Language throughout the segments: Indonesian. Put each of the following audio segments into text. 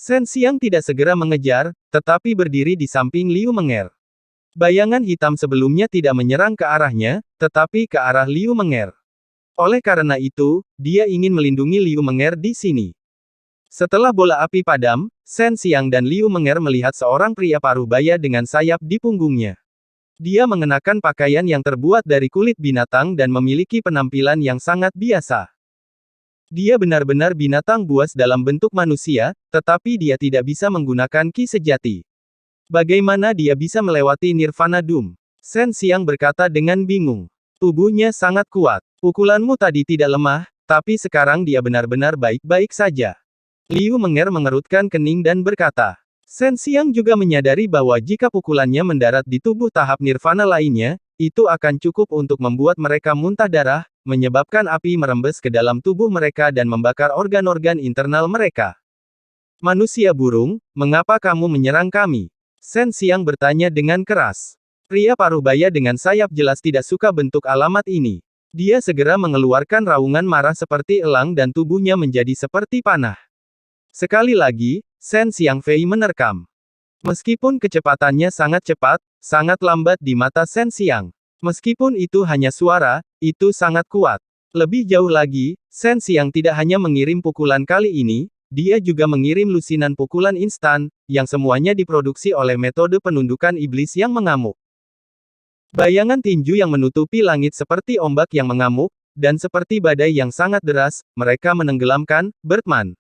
Shen Xiang tidak segera mengejar, tetapi berdiri di samping Liu Menger. Bayangan hitam sebelumnya tidak menyerang ke arahnya, tetapi ke arah Liu Menger. Oleh karena itu, dia ingin melindungi Liu Menger di sini. Setelah bola api padam, Shen Xiang dan Liu Menger melihat seorang pria paruh baya dengan sayap di punggungnya. Dia mengenakan pakaian yang terbuat dari kulit binatang dan memiliki penampilan yang sangat biasa. Dia benar-benar binatang buas dalam bentuk manusia, tetapi dia tidak bisa menggunakan ki sejati. Bagaimana dia bisa melewati Nirvana Doom? Shen Xiang berkata dengan bingung. Tubuhnya sangat kuat. Pukulanmu tadi tidak lemah, tapi sekarang dia benar-benar baik-baik saja. Liu Menger mengerutkan kening dan berkata. Shen Xiang juga menyadari bahwa jika pukulannya mendarat di tubuh tahap Nirvana lainnya, itu akan cukup untuk membuat mereka muntah darah, menyebabkan api merembes ke dalam tubuh mereka dan membakar organ-organ internal mereka. Manusia burung, mengapa kamu menyerang kami? Shen Xiang bertanya dengan keras. Pria paruh baya dengan sayap jelas tidak suka bentuk alamat ini. Dia segera mengeluarkan raungan marah seperti elang dan tubuhnya menjadi seperti panah. Sekali lagi, Shen Xiang Fei menerkam. Meskipun kecepatannya sangat cepat, sangat lambat di mata Shen Xiang. Meskipun itu hanya suara, itu sangat kuat. Lebih jauh lagi, Shen Xiang tidak hanya mengirim pukulan kali ini, dia juga mengirim lusinan pukulan instan, yang semuanya diproduksi oleh metode penundukan iblis yang mengamuk. Bayangan tinju yang menutupi langit seperti ombak yang mengamuk, dan seperti badai yang sangat deras, mereka menenggelamkan Bertman.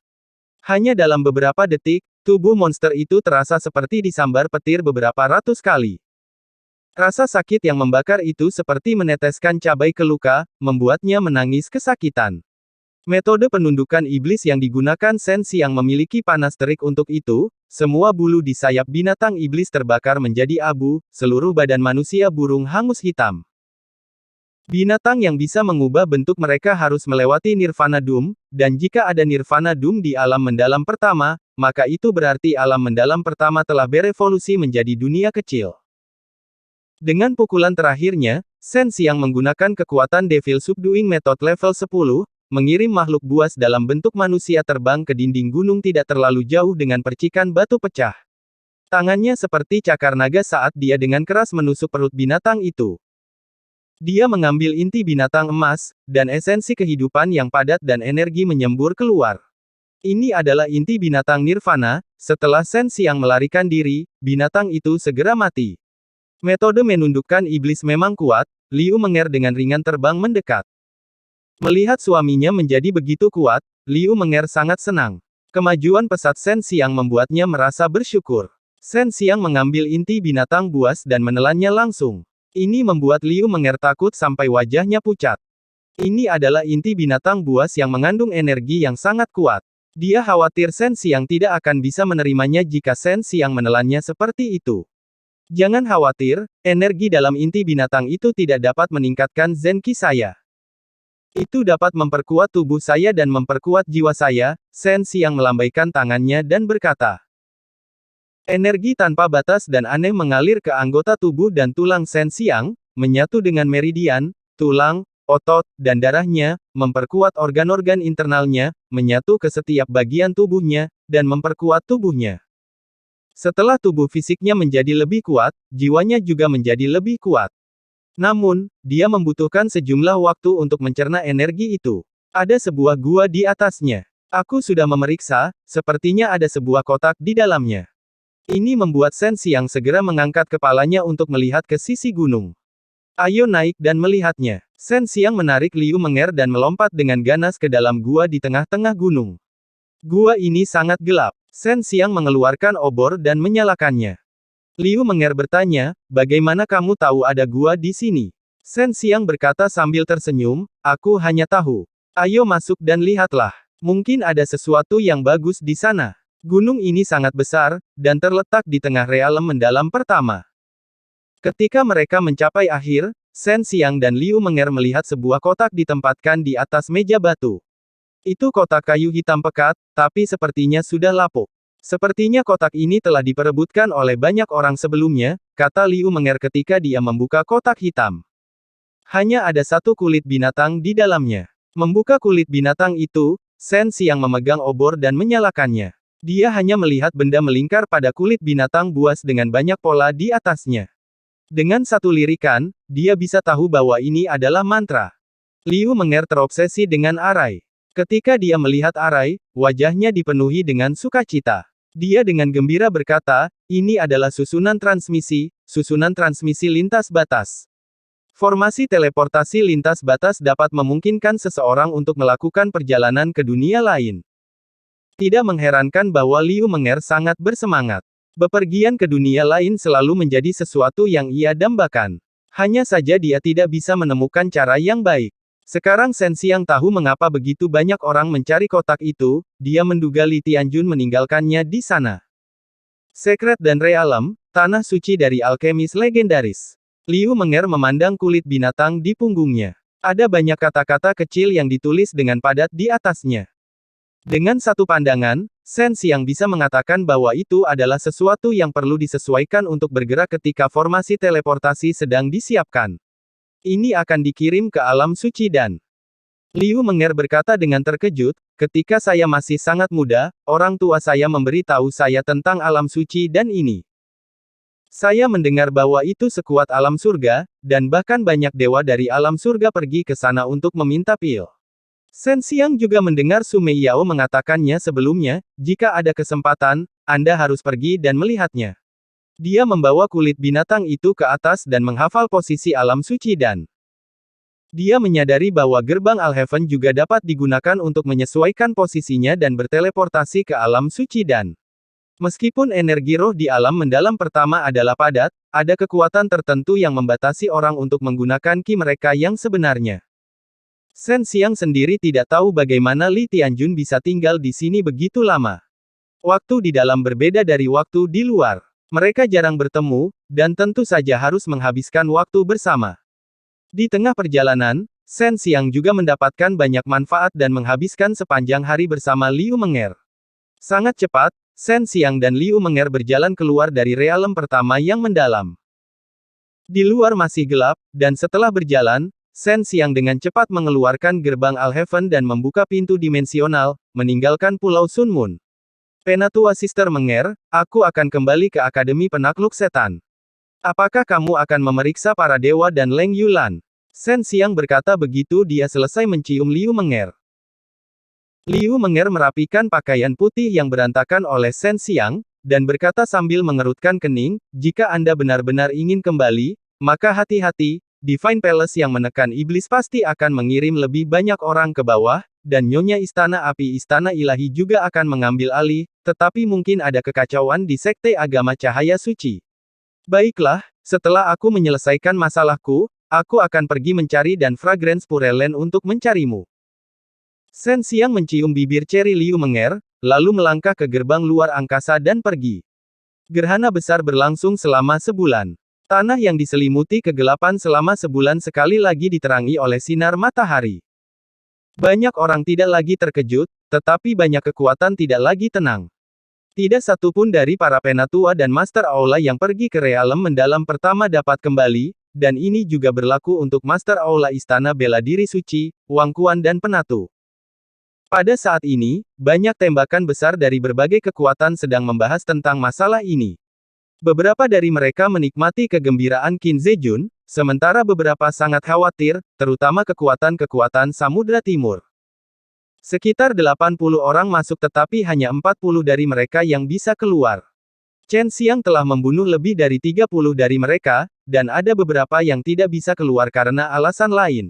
Hanya dalam beberapa detik, tubuh monster itu terasa seperti disambar petir beberapa ratus kali. Rasa sakit yang membakar itu seperti meneteskan cabai ke luka, membuatnya menangis kesakitan. Metode penundukan iblis yang digunakan Shen Xiang memiliki panas terik untuk itu, semua bulu di sayap binatang iblis terbakar menjadi abu, seluruh badan manusia burung hangus hitam. Binatang yang bisa mengubah bentuk mereka harus melewati Nirvana Doom, dan jika ada Nirvana Doom di alam mendalam pertama, maka itu berarti alam mendalam pertama telah berevolusi menjadi dunia kecil. Dengan pukulan terakhirnya, Shen Xiang menggunakan kekuatan Devil Subduing Method level 10, mengirim makhluk buas dalam bentuk manusia terbang ke dinding gunung tidak terlalu jauh dengan percikan batu pecah. Tangannya seperti cakar naga saat dia dengan keras menusuk perut binatang itu. Dia mengambil inti binatang emas, dan esensi kehidupan yang padat dan energi menyembur keluar. Ini adalah inti binatang Nirvana, setelah Shen Xiang melarikan diri, binatang itu segera mati. Metode menundukkan iblis memang kuat, Liu Menger dengan ringan terbang mendekat. Melihat suaminya menjadi begitu kuat, Liu Menger sangat senang. Kemajuan pesat Shen Xiang membuatnya merasa bersyukur. Shen Xiang mengambil inti binatang buas dan menelannya langsung. Ini membuat Liu Menger takut sampai wajahnya pucat. Ini adalah inti binatang buas yang mengandung energi yang sangat kuat. Dia khawatir Shen Xiang tidak akan bisa menerimanya jika Shen Xiang menelannya seperti itu. Jangan khawatir, energi dalam inti binatang itu tidak dapat meningkatkan Zen Qi saya. Itu dapat memperkuat tubuh saya dan memperkuat jiwa saya, Shen Xiang melambaikan tangannya dan berkata. Energi tanpa batas dan aneh mengalir ke anggota tubuh dan tulang Shen Xiang, menyatu dengan meridian, tulang, otot, dan darahnya, memperkuat organ-organ internalnya, menyatu ke setiap bagian tubuhnya, dan memperkuat tubuhnya. Setelah tubuh fisiknya menjadi lebih kuat, jiwanya juga menjadi lebih kuat. Namun, dia membutuhkan sejumlah waktu untuk mencerna energi itu. Ada sebuah gua di atasnya. Aku sudah memeriksa, sepertinya ada sebuah kotak di dalamnya. Ini membuat Shen Xiang segera mengangkat kepalanya untuk melihat ke sisi gunung. Ayo naik dan melihatnya. Shen Xiang menarik Liu Menger dan melompat dengan ganas ke dalam gua di tengah-tengah gunung. Gua ini sangat gelap. Shen Xiang mengeluarkan obor dan menyalakannya. Liu Menger bertanya, bagaimana kamu tahu ada gua di sini? Shen Xiang berkata sambil tersenyum, aku hanya tahu. Ayo masuk dan lihatlah. Mungkin ada sesuatu yang bagus di sana. Gunung ini sangat besar, dan terletak di tengah realem mendalam pertama. Ketika mereka mencapai akhir, Shen Xiang dan Liu Menger melihat sebuah kotak ditempatkan di atas meja batu. Itu kotak kayu hitam pekat, tapi sepertinya sudah lapuk. Sepertinya kotak ini telah diperebutkan oleh banyak orang sebelumnya, kata Liu Menger ketika dia membuka kotak hitam. Hanya ada satu kulit binatang di dalamnya. Membuka kulit binatang itu, Shen Xiang memegang obor dan menyalakannya. Dia hanya melihat benda melingkar pada kulit binatang buas dengan banyak pola di atasnya. Dengan satu lirikan, dia bisa tahu bahwa ini adalah mantra. Liu Menger terobsesi dengan arai. Ketika dia melihat arai, wajahnya dipenuhi dengan sukacita. Dia dengan gembira berkata, ini adalah susunan transmisi lintas batas. Formasi teleportasi lintas batas dapat memungkinkan seseorang untuk melakukan perjalanan ke dunia lain. Tidak mengherankan bahwa Liu Menger sangat bersemangat. Bepergian ke dunia lain selalu menjadi sesuatu yang ia dambakan. Hanya saja dia tidak bisa menemukan cara yang baik. Sekarang Shen Xiang tahu mengapa begitu banyak orang mencari kotak itu, dia menduga Li Tianjun meninggalkannya di sana. Secret dan Realm, tanah suci dari alkemis legendaris. Liu Menger memandang kulit binatang di punggungnya. Ada banyak kata-kata kecil yang ditulis dengan padat di atasnya. Dengan satu pandangan, Shen Xiang bisa mengatakan bahwa itu adalah sesuatu yang perlu disesuaikan untuk bergerak ketika formasi teleportasi sedang disiapkan. Ini akan dikirim ke alam suci dan Liu Menger berkata dengan terkejut, ketika saya masih sangat muda, orang tua saya memberi tahu saya tentang alam suci dan ini. Saya mendengar bahwa itu sekuat alam surga, dan bahkan banyak dewa dari alam surga pergi ke sana untuk meminta pil. Shen Xiang juga mendengar Su Meiyao mengatakannya sebelumnya, jika ada kesempatan, Anda harus pergi dan melihatnya. Dia membawa kulit binatang itu ke atas dan menghafal posisi alam suci dan dia menyadari bahwa gerbang Alheaven juga dapat digunakan untuk menyesuaikan posisinya dan berteleportasi ke alam suci dan meskipun energi roh di alam mendalam pertama adalah padat, ada kekuatan tertentu yang membatasi orang untuk menggunakan ki mereka yang sebenarnya. Shen Xiang sendiri tidak tahu bagaimana Li Tianjun bisa tinggal di sini begitu lama. Waktu di dalam berbeda dari waktu di luar. Mereka jarang bertemu, dan tentu saja harus menghabiskan waktu bersama. Di tengah perjalanan, Shen Xiang juga mendapatkan banyak manfaat dan menghabiskan sepanjang hari bersama Liu Menger. Sangat cepat, Shen Xiang dan Liu Menger berjalan keluar dari realem pertama yang mendalam. Di luar masih gelap, dan setelah berjalan, Shen Xiang dengan cepat mengeluarkan gerbang Alheaven dan membuka pintu dimensional, meninggalkan Pulau Sun Moon. Penatua Sister Menger, aku akan kembali ke Akademi Penakluk Setan. Apakah kamu akan memeriksa para dewa dan Leng Yulan? Shen Xiang berkata begitu dia selesai mencium Liu Menger. Liu Menger merapikan pakaian putih yang berantakan oleh Shen Xiang, dan berkata sambil mengerutkan kening, jika Anda benar-benar ingin kembali, maka hati-hati. Divine Palace yang menekan iblis pasti akan mengirim lebih banyak orang ke bawah, dan Nyonya Istana Api Istana Ilahi juga akan mengambil alih, tetapi mungkin ada kekacauan di Sekte Agama Cahaya Suci. Baiklah, setelah aku menyelesaikan masalahku, aku akan pergi mencari dan Fragrance Purellen untuk mencarimu. Shen Xiang mencium bibir ceri Liu Menger, lalu melangkah ke gerbang luar angkasa dan pergi. Gerhana besar berlangsung selama sebulan. Tanah yang diselimuti kegelapan selama sebulan sekali lagi diterangi oleh sinar matahari. Banyak orang tidak lagi terkejut, tetapi banyak kekuatan tidak lagi tenang. Tidak satu pun dari para penatua dan Master Aula yang pergi ke realem mendalam pertama dapat kembali, dan ini juga berlaku untuk Master Aula Istana Bela Diri Suci, Wang Quan dan Penatu. Pada saat ini, banyak tembakan besar dari berbagai kekuatan sedang membahas tentang masalah ini. Beberapa dari mereka menikmati kegembiraan Qin Zejun, sementara beberapa sangat khawatir, terutama kekuatan-kekuatan Samudra Timur. Sekitar 80 orang masuk tetapi hanya 40 dari mereka yang bisa keluar. Chen Xiang telah membunuh lebih dari 30 dari mereka, dan ada beberapa yang tidak bisa keluar karena alasan lain.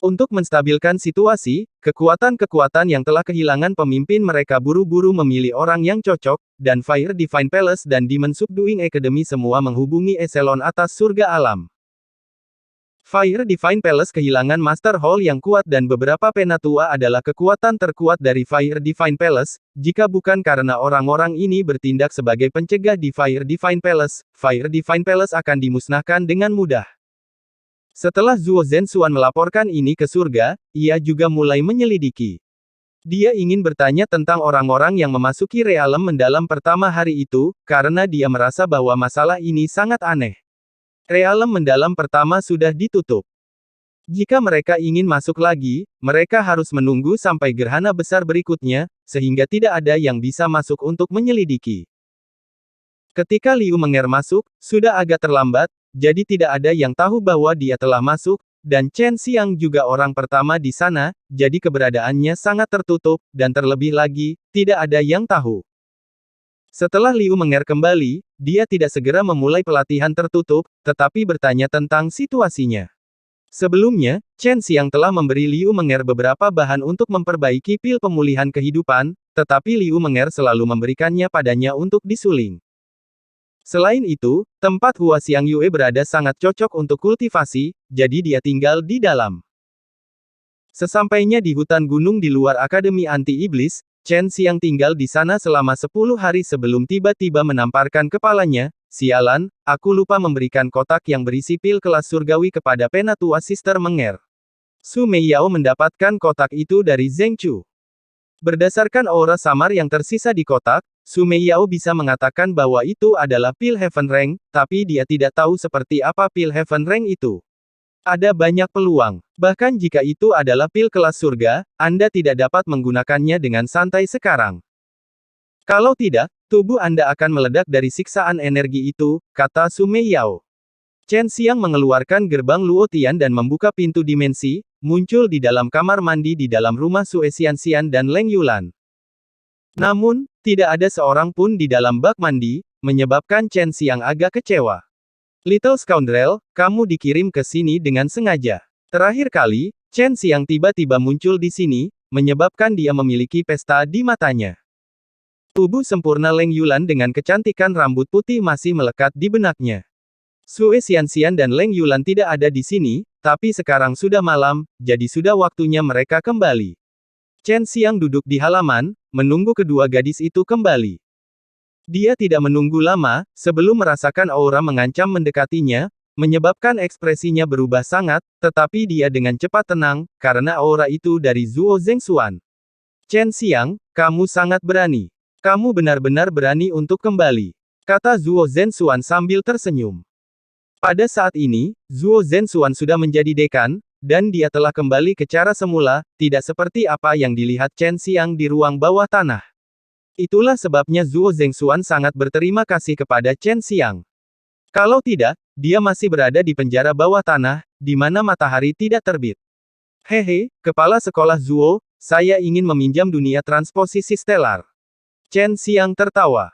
Untuk menstabilkan situasi, kekuatan-kekuatan yang telah kehilangan pemimpin mereka buru-buru memilih orang yang cocok, dan Fire Divine Palace dan Demon Subduing Academy semua menghubungi eselon atas surga alam. Fire Divine Palace kehilangan Master Hall yang kuat dan beberapa penatua adalah kekuatan terkuat dari Fire Divine Palace, jika bukan karena orang-orang ini bertindak sebagai pencegah di Fire Divine Palace akan dimusnahkan dengan mudah. Setelah Zuo Zhenxuan melaporkan ini ke surga, ia juga mulai menyelidiki. Dia ingin bertanya tentang orang-orang yang memasuki realem mendalam pertama hari itu, karena dia merasa bahwa masalah ini sangat aneh. Realem mendalam pertama sudah ditutup. Jika mereka ingin masuk lagi, mereka harus menunggu sampai gerhana besar berikutnya, sehingga tidak ada yang bisa masuk untuk menyelidiki. Ketika Liu Menger masuk, sudah agak terlambat, jadi tidak ada yang tahu bahwa dia telah masuk, dan Chen Xiang juga orang pertama di sana, jadi keberadaannya sangat tertutup, dan terlebih lagi, tidak ada yang tahu. Setelah Liu Menger kembali, dia tidak segera memulai pelatihan tertutup, tetapi bertanya tentang situasinya. Sebelumnya, Chen Xiang telah memberi Liu Menger beberapa bahan untuk memperbaiki pil pemulihan kehidupan, tetapi Liu Menger selalu memberikannya padanya untuk disuling. Selain itu, tempat Hua Xiang Yue berada sangat cocok untuk kultivasi, jadi dia tinggal di dalam. Sesampainya di hutan gunung di luar Akademi Anti-Iblis, Chen Xiang tinggal di sana selama 10 hari sebelum tiba-tiba menamparkan kepalanya. Sialan, aku lupa memberikan kotak yang berisi pil kelas surgawi kepada Penatua Sister Menger. Su Meiyao mendapatkan kotak itu dari Zheng Chu. Berdasarkan aura samar yang tersisa di kotak, Su Meiyao bisa mengatakan bahwa itu adalah pil Heaven Rank, tapi dia tidak tahu seperti apa pil Heaven Rank itu. Ada banyak peluang. Bahkan jika itu adalah pil kelas surga, Anda tidak dapat menggunakannya dengan santai sekarang. Kalau tidak, tubuh Anda akan meledak dari siksaan energi itu, kata Su Meiyao. Chen Xiang mengeluarkan gerbang Luotian dan membuka pintu dimensi, muncul di dalam kamar mandi di dalam rumah Sue Xianxian dan Leng Yulan. Namun, tidak ada seorang pun di dalam bak mandi, menyebabkan Chen Xiang agak kecewa. Little Scoundrel, kamu dikirim ke sini dengan sengaja. Terakhir kali, Chen Xiang tiba-tiba muncul di sini, menyebabkan dia memiliki pesta di matanya. Tubuh sempurna Leng Yulan dengan kecantikan rambut putih masih melekat di benaknya. Sue Xianxian dan Leng Yulan tidak ada di sini, tapi sekarang sudah malam, jadi sudah waktunya mereka kembali. Chen Xiang duduk di halaman, menunggu kedua gadis itu kembali. Dia tidak menunggu lama, sebelum merasakan aura mengancam mendekatinya, menyebabkan ekspresinya berubah sangat, tetapi dia dengan cepat tenang, karena aura itu dari Zuo Zhengxuan. Chen Xiang, kamu sangat berani. Kamu benar-benar berani untuk kembali, kata Zuo Zhengxuan sambil tersenyum. Pada saat ini, Zuo Zhengxuan sudah menjadi dekan, dan dia telah kembali ke cara semula, tidak seperti apa yang dilihat Chen Xiang di ruang bawah tanah. Itulah sebabnya Zuo Zhengxuan sangat berterima kasih kepada Chen Xiang. Kalau tidak, dia masih berada di penjara bawah tanah, di mana matahari tidak terbit. Hehe, kepala sekolah Zuo, saya ingin meminjam dunia transposisi stelar. Chen Xiang tertawa.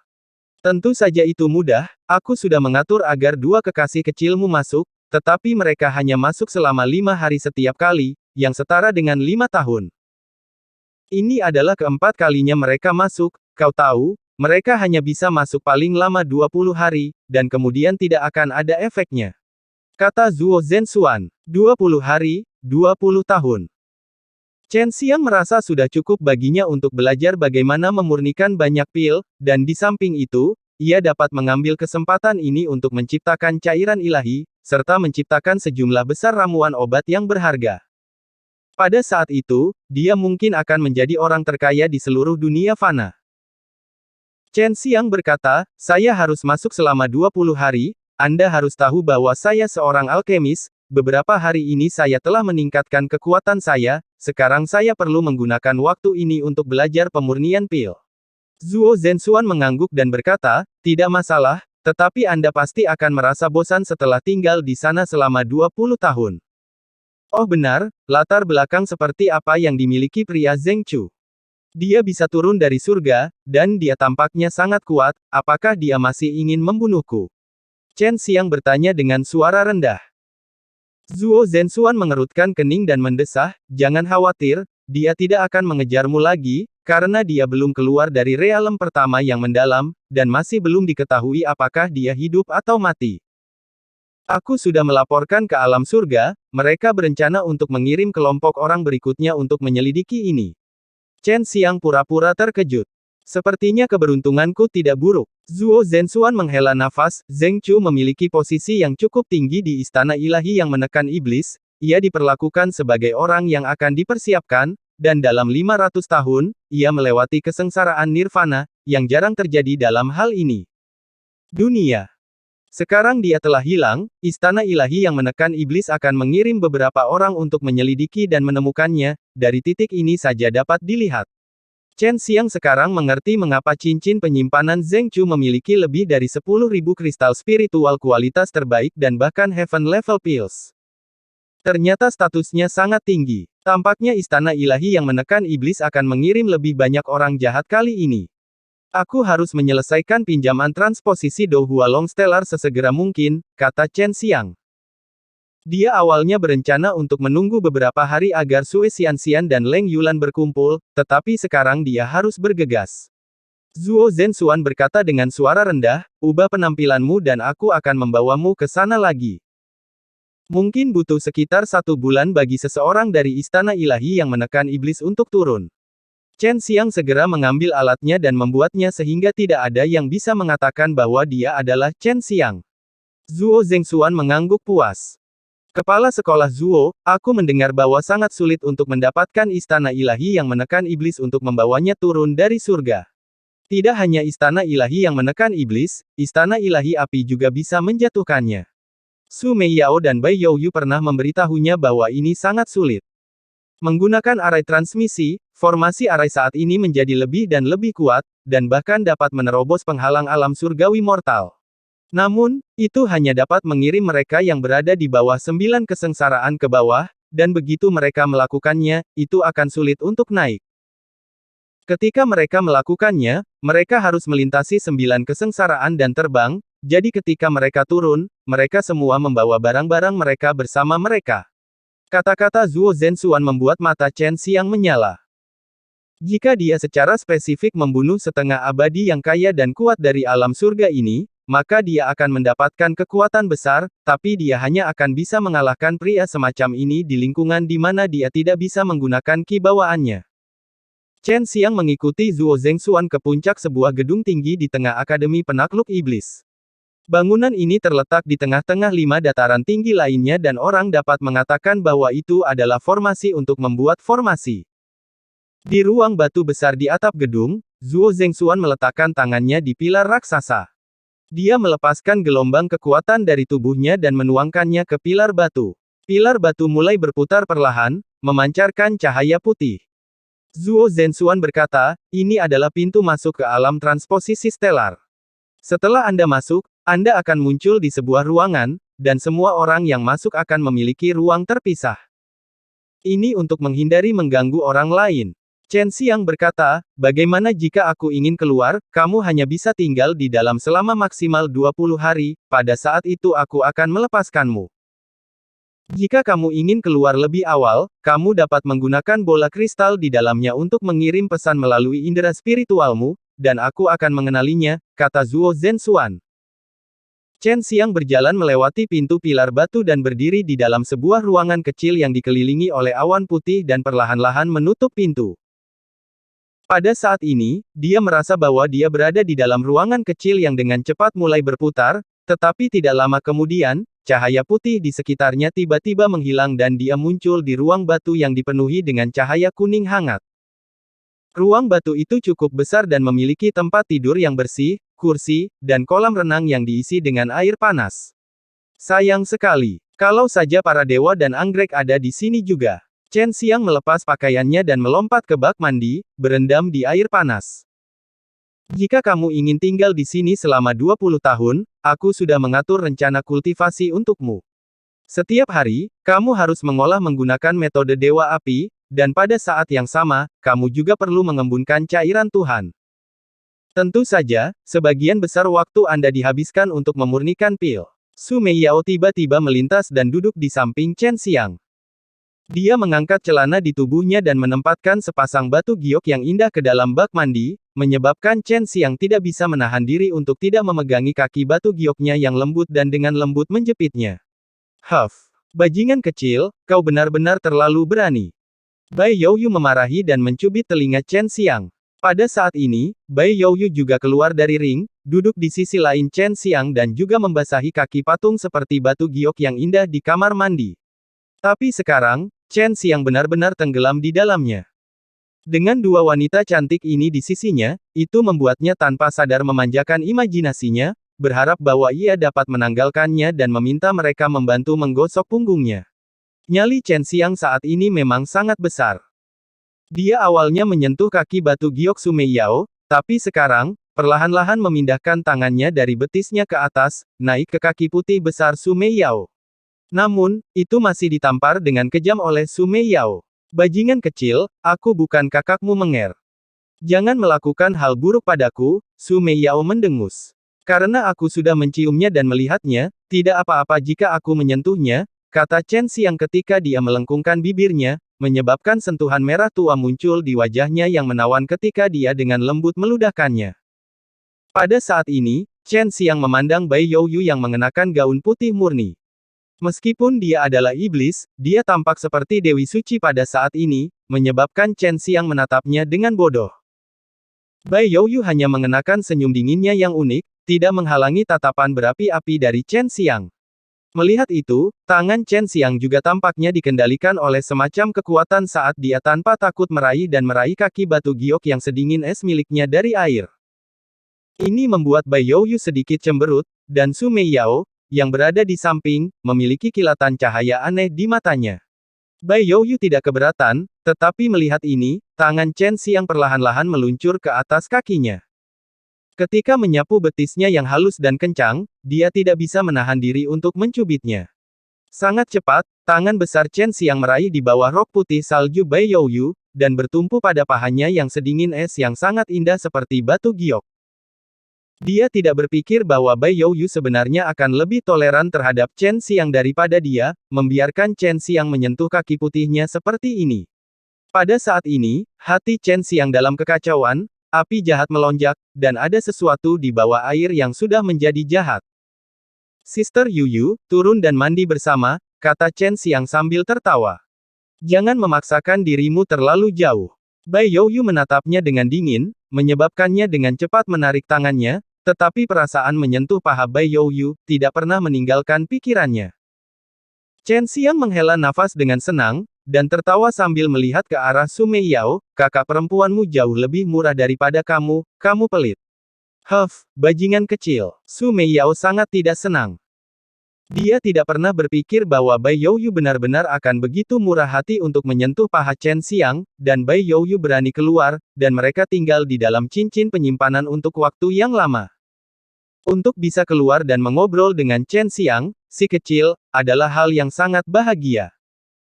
Tentu saja itu mudah, aku sudah mengatur agar dua kekasih kecilmu masuk, tetapi mereka hanya masuk selama 5 hari setiap kali, yang setara dengan 5 tahun. Ini adalah keempat kalinya mereka masuk, kau tahu, mereka hanya bisa masuk paling lama 20 hari, dan kemudian tidak akan ada efeknya. Kata Zuo Zhengxuan, 20 hari, 20 tahun. Chen Xiang merasa sudah cukup baginya untuk belajar bagaimana memurnikan banyak pil, dan di samping itu, ia dapat mengambil kesempatan ini untuk menciptakan cairan ilahi, serta menciptakan sejumlah besar ramuan obat yang berharga. Pada saat itu, dia mungkin akan menjadi orang terkaya di seluruh dunia fana. Chen Xiang berkata, saya harus masuk selama 20 hari, Anda harus tahu bahwa saya seorang alkemis, beberapa hari ini saya telah meningkatkan kekuatan saya, sekarang saya perlu menggunakan waktu ini untuk belajar pemurnian pil. Zuo Zhengxuan mengangguk dan berkata, tidak masalah, tetapi Anda pasti akan merasa bosan setelah tinggal di sana selama 20 tahun. Oh benar, latar belakang seperti apa yang dimiliki pria Zheng Chu. Dia bisa turun dari surga, dan dia tampaknya sangat kuat, apakah dia masih ingin membunuhku? Chen Xiang bertanya dengan suara rendah. Zuo Zhengxuan mengerutkan kening dan mendesah, jangan khawatir, dia tidak akan mengejarmu lagi, karena dia belum keluar dari realem pertama yang mendalam, dan masih belum diketahui apakah dia hidup atau mati. Aku sudah melaporkan ke alam surga, mereka berencana untuk mengirim kelompok orang berikutnya untuk menyelidiki ini. Chen Xiang pura-pura terkejut. Sepertinya keberuntunganku tidak buruk. Zuo Zhengxuan menghela nafas, Zheng Chu memiliki posisi yang cukup tinggi di istana ilahi yang menekan iblis, ia diperlakukan sebagai orang yang akan dipersiapkan, dan dalam 500 tahun, ia melewati kesengsaraan nirvana, yang jarang terjadi dalam hal ini. Dunia. Sekarang dia telah hilang, istana ilahi yang menekan iblis akan mengirim beberapa orang untuk menyelidiki dan menemukannya, dari titik ini saja dapat dilihat. Chen Xiang sekarang mengerti mengapa cincin penyimpanan Zheng Chu memiliki lebih dari 10.000 kristal spiritual kualitas terbaik dan bahkan Heaven Level Pills. Ternyata statusnya sangat tinggi. Tampaknya istana ilahi yang menekan iblis akan mengirim lebih banyak orang jahat kali ini. Aku harus menyelesaikan pinjaman transposisi Do Hualong Stellar sesegera mungkin, kata Chen Xiang. Dia awalnya berencana untuk menunggu beberapa hari agar Sue Xianxian dan Leng Yulan berkumpul, tetapi sekarang dia harus bergegas. Zuo Zhenxuan berkata dengan suara rendah, ubah penampilanmu dan aku akan membawamu ke sana lagi. Mungkin butuh sekitar 1 bulan bagi seseorang dari istana ilahi yang menekan iblis untuk turun. Chen Xiang segera mengambil alatnya dan membuatnya sehingga tidak ada yang bisa mengatakan bahwa dia adalah Chen Xiang. Zuo Zhenxuan mengangguk puas. Kepala sekolah Zuo, aku mendengar bahwa sangat sulit untuk mendapatkan istana ilahi yang menekan iblis untuk membawanya turun dari surga. Tidak hanya istana ilahi yang menekan iblis, istana ilahi api juga bisa menjatuhkannya. Su Meiyao dan Bai Youyu pernah memberitahunya bahwa ini sangat sulit. Menggunakan arai transmisi, formasi arai saat ini menjadi lebih dan lebih kuat, dan bahkan dapat menerobos penghalang alam surgawi mortal. Namun, itu hanya dapat mengirim mereka yang berada di bawah 9 kesengsaraan ke bawah, dan begitu mereka melakukannya, itu akan sulit untuk naik. Ketika mereka melakukannya, mereka harus melintasi 9 kesengsaraan dan terbang, jadi ketika mereka turun, mereka semua membawa barang-barang mereka bersama mereka. Kata-kata Zuo Zhenxuan membuat mata Chen Xiang menyala. Jika dia secara spesifik membunuh setengah abadi yang kaya dan kuat dari alam surga ini, maka dia akan mendapatkan kekuatan besar, tapi dia hanya akan bisa mengalahkan pria semacam ini di lingkungan di mana dia tidak bisa menggunakan ki bawaannya. Chen Xiang mengikuti Zuo Zhenxuan ke puncak sebuah gedung tinggi di tengah Akademi Penakluk Iblis. Bangunan ini terletak di tengah-tengah 5 dataran tinggi lainnya dan orang dapat mengatakan bahwa itu adalah formasi untuk membuat formasi. Di ruang batu besar di atap gedung, Zuo Zhenxuan meletakkan tangannya di pilar raksasa. Dia melepaskan gelombang kekuatan dari tubuhnya dan menuangkannya ke pilar batu. Pilar batu mulai berputar perlahan, memancarkan cahaya putih. Zuo Zhenxuan berkata, ini adalah pintu masuk ke alam transposisi stelar. Setelah Anda masuk, Anda akan muncul di sebuah ruangan, dan semua orang yang masuk akan memiliki ruang terpisah. Ini untuk menghindari mengganggu orang lain. Chen Xiang berkata, bagaimana jika aku ingin keluar, kamu hanya bisa tinggal di dalam selama maksimal 20 hari, pada saat itu aku akan melepaskanmu. Jika kamu ingin keluar lebih awal, kamu dapat menggunakan bola kristal di dalamnya untuk mengirim pesan melalui indera spiritualmu, dan aku akan mengenalinya, kata Zuo Zhenxuan. Chen Xiang berjalan melewati pintu pilar batu dan berdiri di dalam sebuah ruangan kecil yang dikelilingi oleh awan putih dan perlahan-lahan menutup pintu. Pada saat ini, dia merasa bahwa dia berada di dalam ruangan kecil yang dengan cepat mulai berputar, tetapi tidak lama kemudian, cahaya putih di sekitarnya tiba-tiba menghilang dan dia muncul di ruang batu yang dipenuhi dengan cahaya kuning hangat. Ruang batu itu cukup besar dan memiliki tempat tidur yang bersih, kursi, dan kolam renang yang diisi dengan air panas. Sayang sekali, kalau saja para dewa dan anggrek ada di sini juga. Chen Xiang melepas pakaiannya dan melompat ke bak mandi, berendam di air panas. Jika kamu ingin tinggal di sini selama 20 tahun, aku sudah mengatur rencana kultivasi untukmu. Setiap hari, kamu harus mengolah menggunakan metode Dewa Api, dan pada saat yang sama, kamu juga perlu mengembunkan cairan Tuhan. Tentu saja, sebagian besar waktu Anda dihabiskan untuk memurnikan pil. Su Meiyao tiba-tiba melintas dan duduk di samping Chen Xiang. Dia mengangkat celana di tubuhnya dan menempatkan sepasang batu giok yang indah ke dalam bak mandi, menyebabkan Chen Xiang tidak bisa menahan diri untuk tidak memegangi kaki batu gioknya yang lembut dan dengan lembut menjepitnya. Huff, bajingan kecil, kau benar-benar terlalu berani. Bai Youyu memarahi dan mencubit telinga Chen Xiang. Pada saat ini, Bai Youyu juga keluar dari ring, duduk di sisi lain Chen Xiang dan juga membasahi kaki patung seperti batu giok yang indah di kamar mandi. Tapi sekarang, Chen Xiang benar-benar tenggelam di dalamnya. Dengan dua wanita cantik ini di sisinya, itu membuatnya tanpa sadar memanjakan imajinasinya, berharap bahwa ia dapat menanggalkannya dan meminta mereka membantu menggosok punggungnya. Nyali Chen Xiang saat ini memang sangat besar. Dia awalnya menyentuh kaki batu giok Su Meiyao, tapi sekarang, perlahan-lahan memindahkan tangannya dari betisnya ke atas, naik ke kaki putih besar Su Meiyao. Namun, itu masih ditampar dengan kejam oleh Su Meiyao. Bajingan kecil, aku bukan kakakmu menger. Jangan melakukan hal buruk padaku, Su Meiyao mendengus. Karena aku sudah menciumnya dan melihatnya, tidak apa-apa jika aku menyentuhnya, kata Chen Xiang ketika dia melengkungkan bibirnya, menyebabkan sentuhan merah tua muncul di wajahnya yang menawan ketika dia dengan lembut meludahkannya. Pada saat ini, Chen Xiang memandang Bai Youyu yang mengenakan gaun putih murni. Meskipun dia adalah iblis, dia tampak seperti Dewi Suci pada saat ini, menyebabkan Chen Xiang menatapnya dengan bodoh. Bai Youyu hanya mengenakan senyum dinginnya yang unik, tidak menghalangi tatapan berapi-api dari Chen Xiang. Melihat itu, tangan Chen Xiang juga tampaknya dikendalikan oleh semacam kekuatan saat dia tanpa takut meraih kaki batu giok yang sedingin es miliknya dari air. Ini membuat Bai Youyu sedikit cemberut, dan Su Meiyao, yang berada di samping, memiliki kilatan cahaya aneh di matanya. Bai Youyu tidak keberatan, tetapi melihat ini, tangan Chen Xiang perlahan-lahan meluncur ke atas kakinya. Ketika menyapu betisnya yang halus dan kencang, dia tidak bisa menahan diri untuk mencubitnya. Sangat cepat, tangan besar Chen Xiang meraih di bawah rok putih salju Bai Youyu, dan bertumpu pada pahanya yang sedingin es yang sangat indah seperti batu giok. Dia tidak berpikir bahwa Bai Youyu sebenarnya akan lebih toleran terhadap Chen Xiang daripada dia, membiarkan Chen Xiang menyentuh kaki putihnya seperti ini. Pada saat ini, hati Chen Xiang dalam kekacauan, api jahat melonjak, dan ada sesuatu di bawah air yang sudah menjadi jahat. Sister Yuyu, turun dan mandi bersama, kata Chen Xiang sambil tertawa. Jangan memaksakan dirimu terlalu jauh. Bai Youyu menatapnya dengan dingin, menyebabkannya dengan cepat menarik tangannya, tetapi perasaan menyentuh paha Bai Youyu tidak pernah meninggalkan pikirannya. Chen Xiang menghela nafas dengan senang, dan tertawa sambil melihat ke arah Su Meiyao, kakak perempuanmu jauh lebih murah daripada kamu, kamu pelit. Bajingan kecil. Su Meiyao sangat tidak senang. Dia tidak pernah berpikir bahwa Bai Youyu benar-benar akan begitu murah hati untuk menyentuh paha Chen Xiang, dan Bai Youyu berani keluar, dan mereka tinggal di dalam cincin penyimpanan untuk waktu yang lama. Untuk bisa keluar dan mengobrol dengan Chen Xiang, si kecil, adalah hal yang sangat bahagia.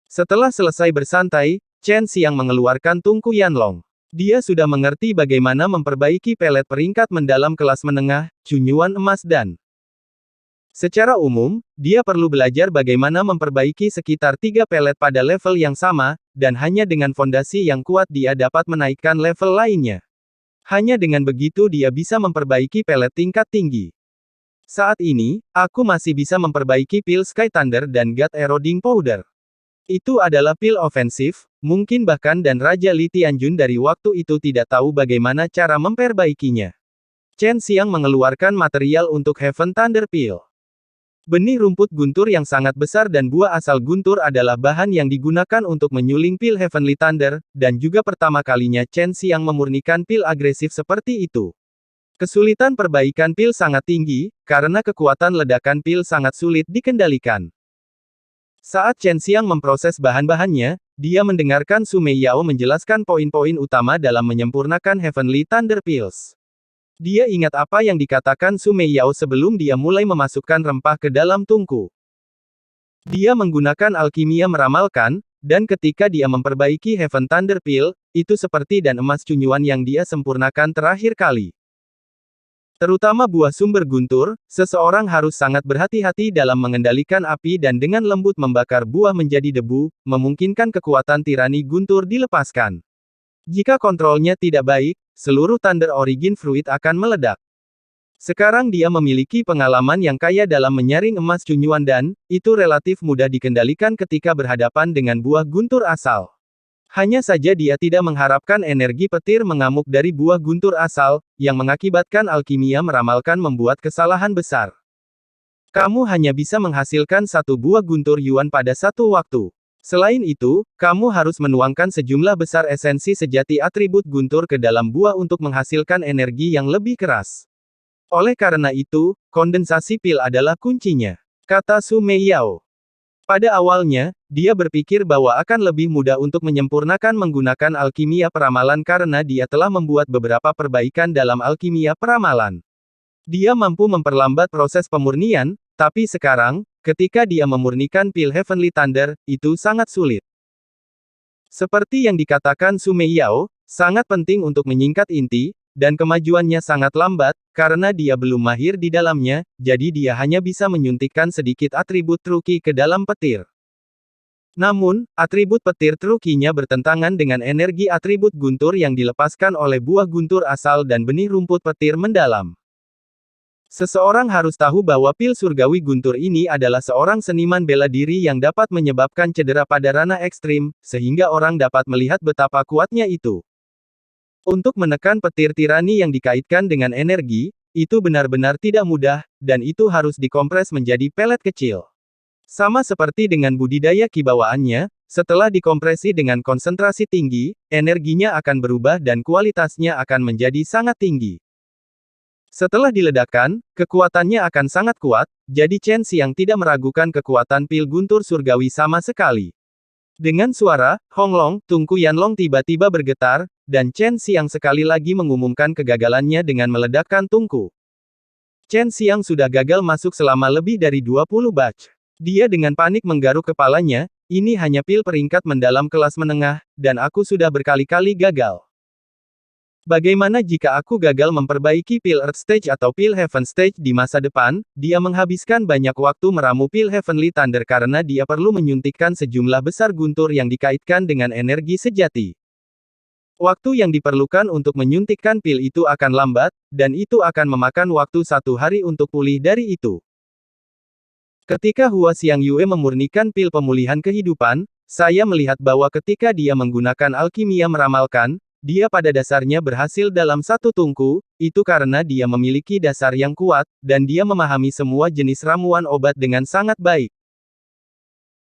Setelah selesai bersantai, Chen Xiang mengeluarkan tungku Yanlong. Dia sudah mengerti bagaimana memperbaiki pelet peringkat mendalam kelas menengah, cunyuan emas dan. Secara umum, dia perlu belajar bagaimana memperbaiki sekitar 3 pelet pada level yang sama, dan hanya dengan fondasi yang kuat dia dapat menaikkan level lainnya. Hanya dengan begitu dia bisa memperbaiki pelet tingkat tinggi. Saat ini, aku masih bisa memperbaiki pil Sky Thunder dan God Eroding Powder. Itu adalah pil ofensif, mungkin bahkan dan Raja Li Tianjun dari waktu itu tidak tahu bagaimana cara memperbaikinya. Chen Xiang mengeluarkan material untuk Heaven Thunder Pil. Benih rumput guntur yang sangat besar dan buah asal guntur adalah bahan yang digunakan untuk menyuling pil Heavenly Thunder, dan juga pertama kalinya Chen Xiang memurnikan pil agresif seperti itu. Kesulitan perbaikan pil sangat tinggi, karena kekuatan ledakan pil sangat sulit dikendalikan. Saat Chen Xiang memproses bahan-bahannya, dia mendengarkan Su Meiyao menjelaskan poin-poin utama dalam menyempurnakan Heavenly Thunder Pills. Dia ingat apa yang dikatakan Su Meiyao sebelum dia mulai memasukkan rempah ke dalam tungku. Dia menggunakan alkimia meramalkan, dan ketika dia memperbaiki Heaven Thunder Pill, itu seperti dan emas cunyuan yang dia sempurnakan terakhir kali. Terutama buah sumber guntur, seseorang harus sangat berhati-hati dalam mengendalikan api dan dengan lembut membakar buah menjadi debu, memungkinkan kekuatan tirani guntur dilepaskan. Jika kontrolnya tidak baik, seluruh Thunder Origin Fruit akan meledak. Sekarang dia memiliki pengalaman yang kaya dalam menyaring emas cunyuan dan, itu relatif mudah dikendalikan ketika berhadapan dengan buah guntur asal. Hanya saja dia tidak mengharapkan energi petir mengamuk dari buah guntur asal, yang mengakibatkan alkimia meramalkan membuat kesalahan besar. Kamu hanya bisa menghasilkan satu buah guntur yuan pada satu waktu. Selain itu, kamu harus menuangkan sejumlah besar esensi sejati atribut guntur ke dalam buah untuk menghasilkan energi yang lebih keras. Oleh karena itu, kondensasi pil adalah kuncinya, kata Su Meiyao. Pada awalnya, dia berpikir bahwa akan lebih mudah untuk menyempurnakan menggunakan alkimia peramalan karena dia telah membuat beberapa perbaikan dalam alkimia peramalan. Dia mampu memperlambat proses pemurnian, tapi sekarang, ketika dia memurnikan pil Heavenly Thunder, itu sangat sulit. Seperti yang dikatakan Su Meiyao, sangat penting untuk menyingkat inti, dan kemajuannya sangat lambat, karena dia belum mahir di dalamnya, jadi dia hanya bisa menyuntikkan sedikit atribut Truki ke dalam petir. Namun, atribut petir Trukinya bertentangan dengan energi atribut guntur yang dilepaskan oleh buah guntur asal dan benih rumput petir mendalam. Seseorang harus tahu bahwa pil surgawi guntur ini adalah seorang seniman bela diri yang dapat menyebabkan cedera pada ranah ekstrim, sehingga orang dapat melihat betapa kuatnya itu. Untuk menekan petir tirani yang dikaitkan dengan energi, itu benar-benar tidak mudah, dan itu harus dikompres menjadi pelet kecil. Sama seperti dengan budidaya kibawaannya, setelah dikompresi dengan konsentrasi tinggi, energinya akan berubah dan kualitasnya akan menjadi sangat tinggi. Setelah diledakkan, kekuatannya akan sangat kuat, jadi Chen Xiang tidak meragukan kekuatan pil guntur surgawi sama sekali. Dengan suara, Honglong, Tungku Yanlong tiba-tiba bergetar, dan Chen Xiang sekali lagi mengumumkan kegagalannya dengan meledakkan tungku. Chen Xiang sudah gagal masuk selama lebih dari 20 batch. Dia dengan panik menggaruk kepalanya, ini hanya pil peringkat mendalam kelas menengah, dan aku sudah berkali-kali gagal. Bagaimana jika aku gagal memperbaiki pil Earth Stage atau pil Heaven Stage di masa depan? Dia menghabiskan banyak waktu meramu pil Heavenly Thunder karena dia perlu menyuntikkan sejumlah besar guntur yang dikaitkan dengan energi sejati. Waktu yang diperlukan untuk menyuntikkan pil itu akan lambat, dan itu akan memakan waktu 1 hari untuk pulih dari itu. Ketika Hua Xiangyue memurnikan pil pemulihan kehidupan, saya melihat bahwa ketika dia menggunakan alkimia meramalkan, dia pada dasarnya berhasil dalam satu tungku, itu karena dia memiliki dasar yang kuat, dan dia memahami semua jenis ramuan obat dengan sangat baik.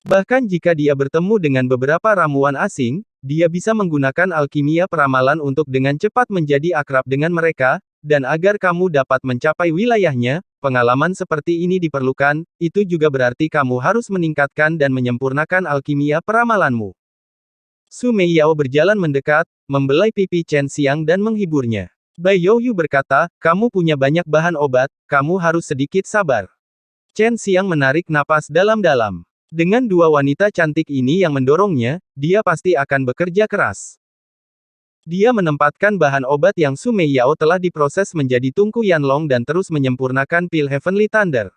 Bahkan jika dia bertemu dengan beberapa ramuan asing, dia bisa menggunakan alkimia peramalan untuk dengan cepat menjadi akrab dengan mereka, dan agar kamu dapat mencapai wilayahnya, pengalaman seperti ini diperlukan, itu juga berarti kamu harus meningkatkan dan menyempurnakan alkimia peramalanmu. Su Meiyao berjalan mendekat, membelai pipi Chen Xiang dan menghiburnya. Bai Youyu berkata, kamu punya banyak bahan obat, kamu harus sedikit sabar. Chen Xiang menarik napas dalam-dalam. Dengan dua wanita cantik ini yang mendorongnya, dia pasti akan bekerja keras. Dia menempatkan bahan obat yang Su Meiyao telah diproses menjadi tungku Yanlong dan terus menyempurnakan pil Heavenly Thunder.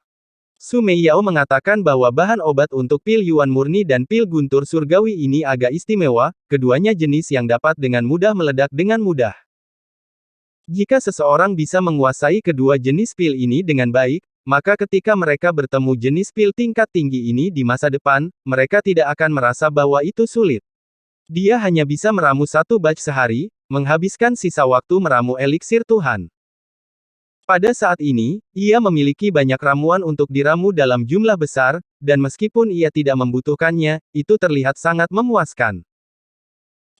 Su Meiyao mengatakan bahwa bahan obat untuk pil Yuan murni dan pil guntur surgawi ini agak istimewa, keduanya jenis yang dapat dengan mudah meledak dengan mudah. Jika seseorang bisa menguasai kedua jenis pil ini dengan baik, maka ketika mereka bertemu jenis pil tingkat tinggi ini di masa depan, mereka tidak akan merasa bahwa itu sulit. Dia hanya bisa meramu 1 batch sehari, menghabiskan sisa waktu meramu eliksir Tuhan. Pada saat ini, ia memiliki banyak ramuan untuk diramu dalam jumlah besar, dan meskipun ia tidak membutuhkannya, itu terlihat sangat memuaskan.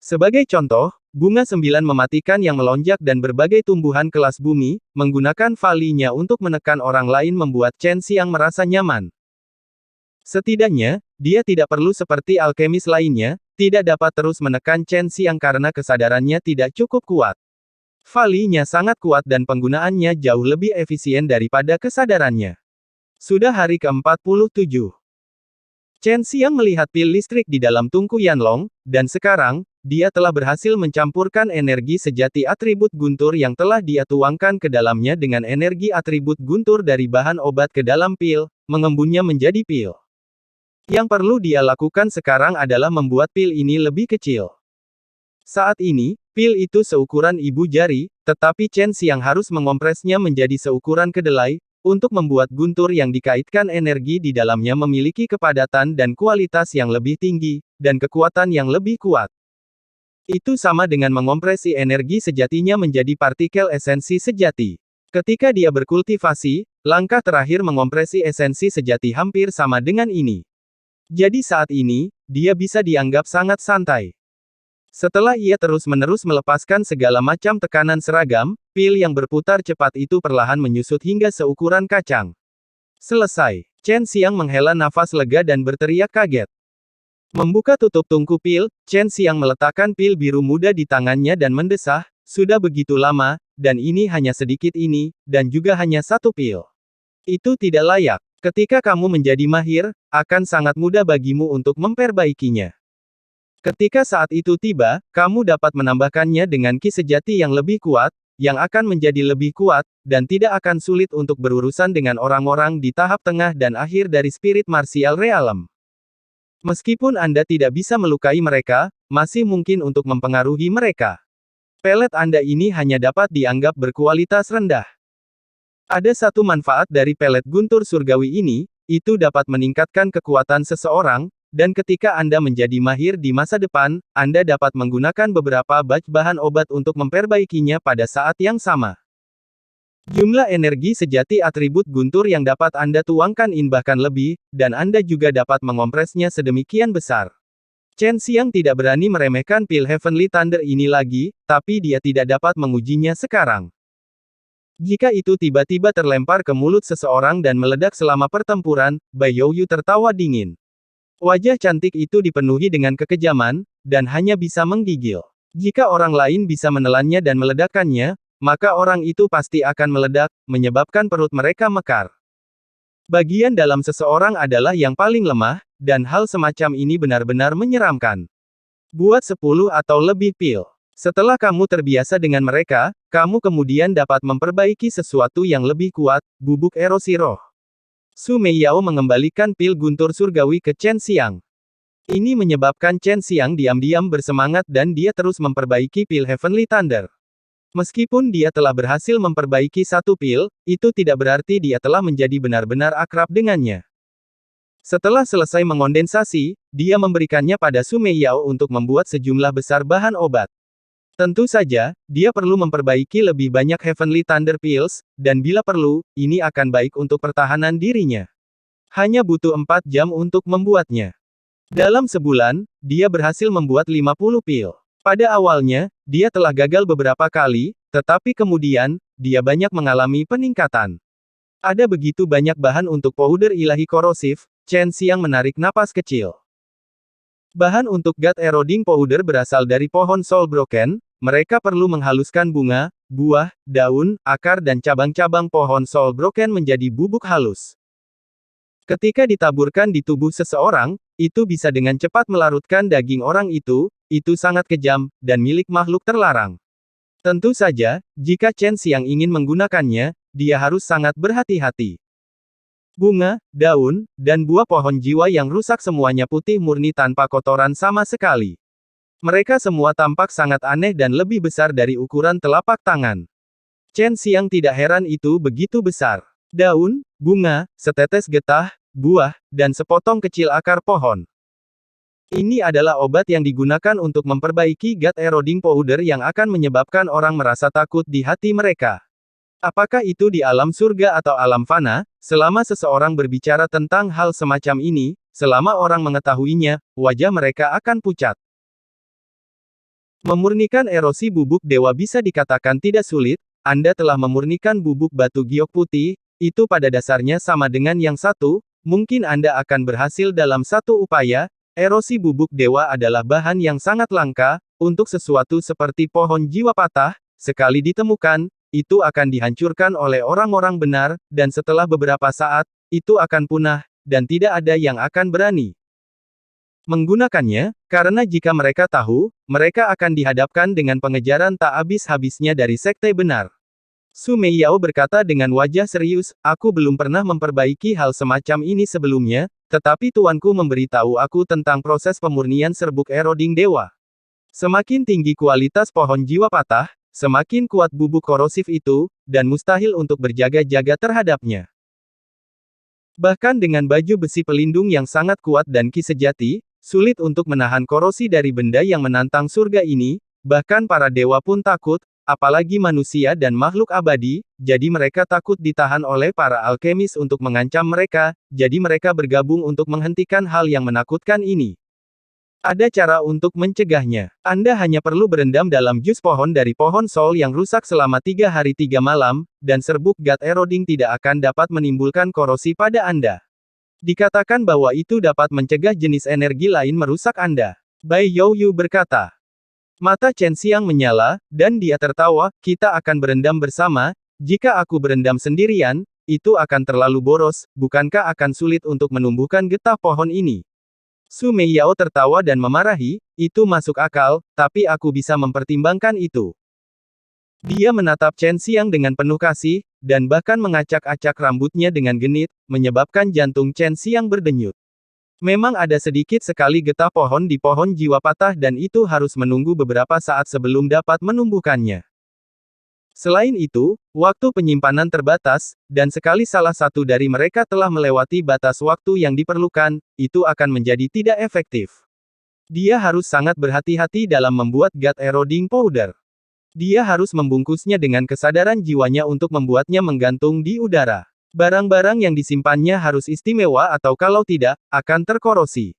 Sebagai contoh, bunga 9 mematikan yang melonjak dan berbagai tumbuhan kelas bumi, menggunakan valinya untuk menekan orang lain membuat Chen Xiang merasa nyaman. Setidaknya, dia tidak perlu seperti alkemis lainnya, tidak dapat terus menekan Chen Xiang karena kesadarannya tidak cukup kuat. Valinya sangat kuat dan penggunaannya jauh lebih efisien daripada kesadarannya. Sudah hari ke-47. Chen Xiang melihat pil listrik di dalam tungku Yanlong, dan sekarang, dia telah berhasil mencampurkan energi sejati atribut guntur yang telah dia tuangkan ke dalamnya dengan energi atribut guntur dari bahan obat ke dalam pil, mengembunnya menjadi pil. Yang perlu dia lakukan sekarang adalah membuat pil ini lebih kecil. Saat ini, pil itu seukuran ibu jari, tetapi Chen Xiang harus mengompresnya menjadi seukuran kedelai, untuk membuat guntur yang dikaitkan energi di dalamnya memiliki kepadatan dan kualitas yang lebih tinggi, dan kekuatan yang lebih kuat. Itu sama dengan mengompresi energi sejatinya menjadi partikel esensi sejati. Ketika dia berkultivasi, langkah terakhir mengompresi esensi sejati hampir sama dengan ini. Jadi saat ini, dia bisa dianggap sangat santai. Setelah ia terus-menerus melepaskan segala macam tekanan seragam, pil yang berputar cepat itu perlahan menyusut hingga seukuran kacang. Selesai. Chen Xiang menghela nafas lega dan berteriak kaget. Membuka tutup tungku pil, Chen Xiang meletakkan pil biru muda di tangannya dan mendesah, sudah begitu lama, dan ini hanya sedikit ini, dan juga hanya satu pil. Itu tidak layak. Ketika kamu menjadi mahir, akan sangat mudah bagimu untuk memperbaikinya. Ketika saat itu tiba, kamu dapat menambahkannya dengan ki sejati yang lebih kuat, yang akan menjadi lebih kuat, dan tidak akan sulit untuk berurusan dengan orang-orang di tahap tengah dan akhir dari spirit martial realm. Meskipun Anda tidak bisa melukai mereka, masih mungkin untuk mempengaruhi mereka. Pelet Anda ini hanya dapat dianggap berkualitas rendah. Ada satu manfaat dari pelet guntur surgawi ini, itu dapat meningkatkan kekuatan seseorang, dan ketika Anda menjadi mahir di masa depan, Anda dapat menggunakan beberapa batch bahan obat untuk memperbaikinya pada saat yang sama. Jumlah energi sejati atribut guntur yang dapat Anda tuangkan bahkan lebih, dan Anda juga dapat mengompresnya sedemikian besar. Chen Xiang tidak berani meremehkan pil Heavenly Thunder ini lagi, tapi dia tidak dapat mengujinya sekarang. Jika itu tiba-tiba terlempar ke mulut seseorang dan meledak selama pertempuran, Bai Youyu tertawa dingin. Wajah cantik itu dipenuhi dengan kekejaman, dan hanya bisa menggigil. Jika orang lain bisa menelannya dan meledakkannya, maka orang itu pasti akan meledak, menyebabkan perut mereka mekar. Bagian dalam seseorang adalah yang paling lemah, dan hal semacam ini benar-benar menyeramkan. Buat 10 atau lebih pil. Setelah kamu terbiasa dengan mereka, kamu kemudian dapat memperbaiki sesuatu yang lebih kuat, bubuk erosi roh. Su Meiyao mengembalikan pil guntur surgawi ke Chen Xiang. Ini menyebabkan Chen Xiang diam-diam bersemangat dan dia terus memperbaiki pil Heavenly Thunder. Meskipun dia telah berhasil memperbaiki satu pil, itu tidak berarti dia telah menjadi benar-benar akrab dengannya. Setelah selesai mengondensasi, dia memberikannya pada Su Meiyao untuk membuat sejumlah besar bahan obat. Tentu saja, dia perlu memperbaiki lebih banyak Heavenly Thunder Pills, dan bila perlu, ini akan baik untuk pertahanan dirinya. Hanya butuh 4 jam untuk membuatnya. Dalam sebulan, dia berhasil membuat 50 pil. Pada awalnya, dia telah gagal beberapa kali, tetapi kemudian, dia banyak mengalami peningkatan. Ada begitu banyak bahan untuk powder ilahi korosif, Chen Xiang menarik napas kecil. Bahan untuk gut eroding powder berasal dari pohon Soul Broken, mereka perlu menghaluskan bunga, buah, daun, akar dan cabang-cabang pohon Soul Broken menjadi bubuk halus. Ketika ditaburkan di tubuh seseorang, itu bisa dengan cepat melarutkan daging orang itu sangat kejam, dan milik makhluk terlarang. Tentu saja, jika Chen Xiang ingin menggunakannya, dia harus sangat berhati-hati. Bunga, daun, dan buah pohon jiwa yang rusak semuanya putih murni tanpa kotoran sama sekali. Mereka semua tampak sangat aneh dan lebih besar dari ukuran telapak tangan. Chen Xiang tidak heran itu begitu besar. Daun, bunga, setetes getah, buah, dan sepotong kecil akar pohon. Ini adalah obat yang digunakan untuk memperbaiki gut eroding powder yang akan menyebabkan orang merasa takut di hati mereka. Apakah itu di alam surga atau alam fana, selama seseorang berbicara tentang hal semacam ini, selama orang mengetahuinya, wajah mereka akan pucat. Memurnikan erosi bubuk dewa bisa dikatakan tidak sulit, Anda telah memurnikan bubuk batu giok putih, itu pada dasarnya sama dengan yang satu, mungkin Anda akan berhasil dalam satu upaya. Erosi bubuk dewa adalah bahan yang sangat langka, untuk sesuatu seperti pohon jiwa patah, sekali ditemukan, itu akan dihancurkan oleh orang-orang benar, dan setelah beberapa saat, itu akan punah, dan tidak ada yang akan berani menggunakannya, karena jika mereka tahu, mereka akan dihadapkan dengan pengejaran tak habis-habisnya dari sekte benar. Su Meiyao berkata dengan wajah serius, aku belum pernah memperbaiki hal semacam ini sebelumnya, tetapi tuanku memberitahu aku tentang proses pemurnian serbuk eroding dewa. Semakin tinggi kualitas pohon jiwa patah, semakin kuat bubuk korosif itu, dan mustahil untuk berjaga-jaga terhadapnya. Bahkan dengan baju besi pelindung yang sangat kuat dan ki sejati, sulit untuk menahan korosi dari benda yang menantang surga ini, bahkan para dewa pun takut, apalagi manusia dan makhluk abadi, jadi mereka takut ditahan oleh para alkemis untuk mengancam mereka, jadi mereka bergabung untuk menghentikan hal yang menakutkan ini. Ada cara untuk mencegahnya. Anda hanya perlu berendam dalam jus pohon dari pohon Soul yang rusak selama 3 hari 3 malam, dan serbuk gut eroding tidak akan dapat menimbulkan korosi pada Anda. Dikatakan bahwa itu dapat mencegah jenis energi lain merusak Anda. Bai Youyu berkata. Mata Chen Xiang menyala, dan dia tertawa, kita akan berendam bersama, jika aku berendam sendirian, itu akan terlalu boros, bukankah akan sulit untuk menumbuhkan getah pohon ini? Su Meiyao tertawa dan memarahi, itu masuk akal, tapi aku bisa mempertimbangkan itu. Dia menatap Chen Xiang dengan penuh kasih, dan bahkan mengacak-acak rambutnya dengan genit, menyebabkan jantung Chen Xiang berdenyut. Memang ada sedikit sekali getah pohon di pohon jiwa patah dan itu harus menunggu beberapa saat sebelum dapat menumbuhkannya. Selain itu, waktu penyimpanan terbatas, dan sekali salah satu dari mereka telah melewati batas waktu yang diperlukan, itu akan menjadi tidak efektif. Dia harus sangat berhati-hati dalam membuat gut eroding powder. Dia harus membungkusnya dengan kesadaran jiwanya untuk membuatnya menggantung di udara. Barang-barang yang disimpannya harus istimewa atau kalau tidak, akan terkorosi.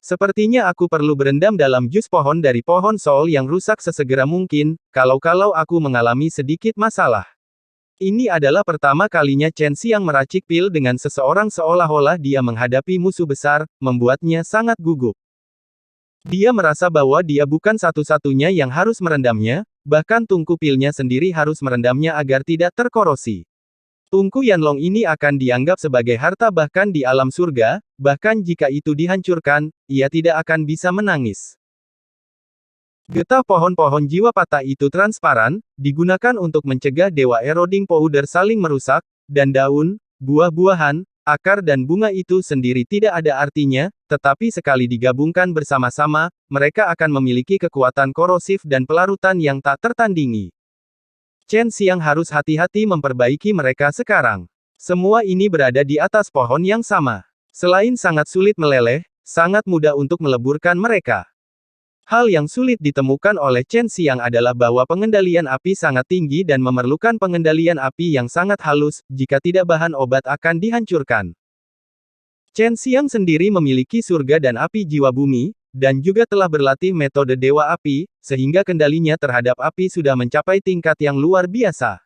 Sepertinya aku perlu berendam dalam jus pohon dari pohon sol yang rusak sesegera mungkin, kalau-kalau aku mengalami sedikit masalah. Ini adalah pertama kalinya Chen Xiang meracik pil dengan seseorang seolah-olah dia menghadapi musuh besar, membuatnya sangat gugup. Dia merasa bahwa dia bukan satu-satunya yang harus merendamnya, bahkan tungku pilnya sendiri harus merendamnya agar tidak terkorosi. Tungku Yanlong ini akan dianggap sebagai harta bahkan di alam surga, bahkan jika itu dihancurkan, ia tidak akan bisa menangis. Getah pohon-pohon jiwa patah itu transparan, digunakan untuk mencegah dewa eroding powder saling merusak, dan daun, buah-buahan, akar dan bunga itu sendiri tidak ada artinya, tetapi sekali digabungkan bersama-sama, mereka akan memiliki kekuatan korosif dan pelarutan yang tak tertandingi. Chen Xiang harus hati-hati memperbaiki mereka sekarang. Semua ini berada di atas pohon yang sama. Selain sangat sulit meleleh, sangat mudah untuk meleburkan mereka. Hal yang sulit ditemukan oleh Chen Xiang adalah bahwa pengendalian api sangat tinggi dan memerlukan pengendalian api yang sangat halus, jika tidak bahan obat akan dihancurkan. Chen Xiang sendiri memiliki surga dan api jiwa bumi, dan juga telah berlatih metode Dewa Api, sehingga kendalinya terhadap api sudah mencapai tingkat yang luar biasa.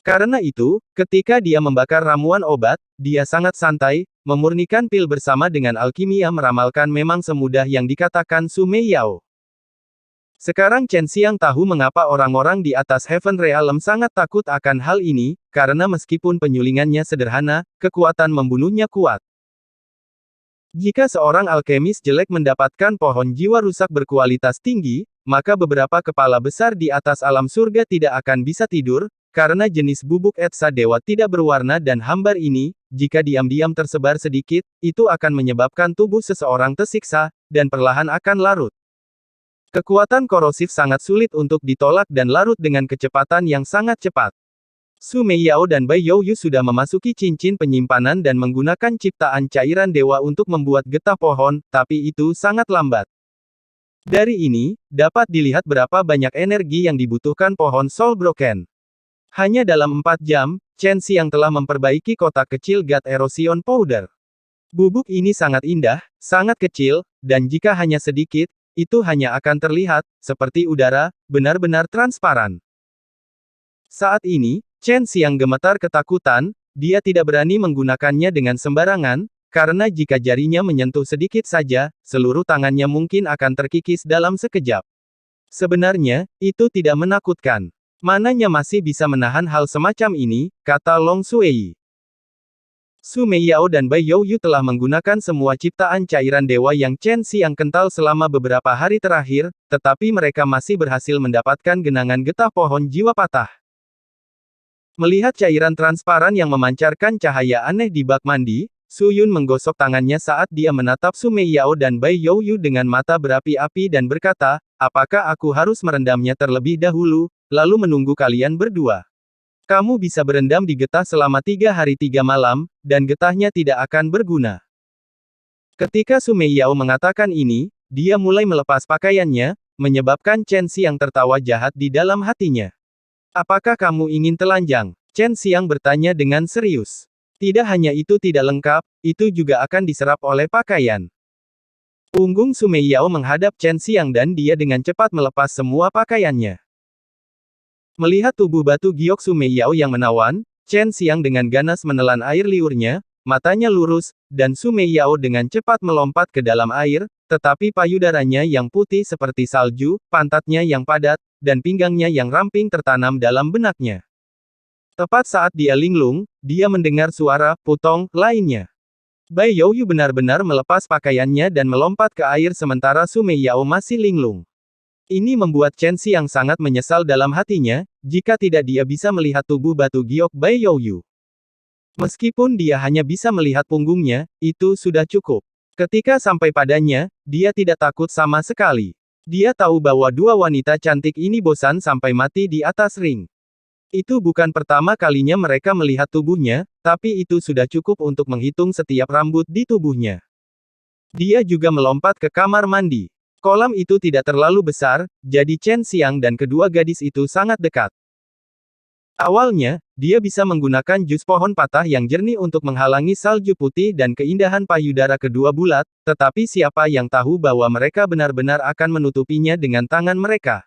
Karena itu, ketika dia membakar ramuan obat, dia sangat santai, memurnikan pil bersama dengan alkimia meramalkan memang semudah yang dikatakan Su Meiyao. Sekarang Chen Xiang tahu mengapa orang-orang di atas Heaven Realm sangat takut akan hal ini, karena meskipun penyulingannya sederhana, kekuatan membunuhnya kuat. Jika seorang alkemis jelek mendapatkan pohon jiwa rusak berkualitas tinggi, maka beberapa kepala besar di atas alam surga tidak akan bisa tidur, karena jenis bubuk etsa dewa tidak berwarna dan hambar ini, jika diam-diam tersebar sedikit, itu akan menyebabkan tubuh seseorang tersiksa, dan perlahan akan larut. Kekuatan korosif sangat sulit untuk ditolak dan larut dengan kecepatan yang sangat cepat. Su Meiyao dan Bai Youyu sudah memasuki cincin penyimpanan dan menggunakan ciptaan cairan dewa untuk membuat getah pohon, tapi itu sangat lambat. Dari ini, dapat dilihat berapa banyak energi yang dibutuhkan pohon Soul Broken. Hanya dalam 4 jam, Chen Xiang telah memperbaiki kotak kecil gut erosion powder. Bubuk ini sangat indah, sangat kecil, dan jika hanya sedikit, itu hanya akan terlihat, seperti udara, benar-benar transparan. Saat ini, Chen Xiang gemetar ketakutan, dia tidak berani menggunakannya dengan sembarangan, karena jika jarinya menyentuh sedikit saja, seluruh tangannya mungkin akan terkikis dalam sekejap. Sebenarnya, itu tidak menakutkan. Mananya masih bisa menahan hal semacam ini, kata Long Suei. Su Meiyao dan Bai Youyu telah menggunakan semua ciptaan cairan dewa yang Chen Xiang kental selama beberapa hari terakhir, tetapi mereka masih berhasil mendapatkan genangan getah pohon jiwa patah. Melihat cairan transparan yang memancarkan cahaya aneh di bak mandi, Su Yun menggosok tangannya saat dia menatap Su Meiyao dan Bai Youyu dengan mata berapi-api dan berkata, apakah aku harus merendamnya terlebih dahulu, lalu menunggu kalian berdua? Kamu bisa berendam di getah selama 3 hari 3 malam, dan getahnya tidak akan berguna. Ketika Su Meiyao mengatakan ini, dia mulai melepas pakaiannya, menyebabkan Chen Xiang tertawa jahat di dalam hatinya. Apakah kamu ingin telanjang? Chen Xiang bertanya dengan serius. Tidak hanya itu tidak lengkap, itu juga akan diserap oleh pakaian. Punggung Su Meiyao menghadap Chen Xiang dan dia dengan cepat melepas semua pakaiannya. Melihat tubuh batu giok Su Meiyao yang menawan, Chen Xiang dengan ganas menelan air liurnya, matanya lurus, dan Su Meiyao dengan cepat melompat ke dalam air, tetapi payudaranya yang putih seperti salju, pantatnya yang padat, dan pinggangnya yang ramping tertanam dalam benaknya. Tepat saat dia linglung, dia mendengar suara "putong" lainnya. Bai Youyu benar-benar melepas pakaiannya dan melompat ke air sementara Su Meiyao masih linglung. Ini membuat Chen Xiang sangat menyesal dalam hatinya, jika tidak dia bisa melihat tubuh batu giok Bai Youyu. Meskipun dia hanya bisa melihat punggungnya, itu sudah cukup. Ketika sampai padanya, dia tidak takut sama sekali. Dia tahu bahwa dua wanita cantik ini bosan sampai mati di atas ring. Itu bukan pertama kalinya mereka melihat tubuhnya, tapi itu sudah cukup untuk menghitung setiap rambut di tubuhnya. Dia juga melompat ke kamar mandi. Kolam itu tidak terlalu besar, jadi Chen Xiang dan kedua gadis itu sangat dekat. Awalnya, dia bisa menggunakan jus pohon patah yang jernih untuk menghalangi salju putih dan keindahan payudara kedua bulat, tetapi siapa yang tahu bahwa mereka benar-benar akan menutupinya dengan tangan mereka.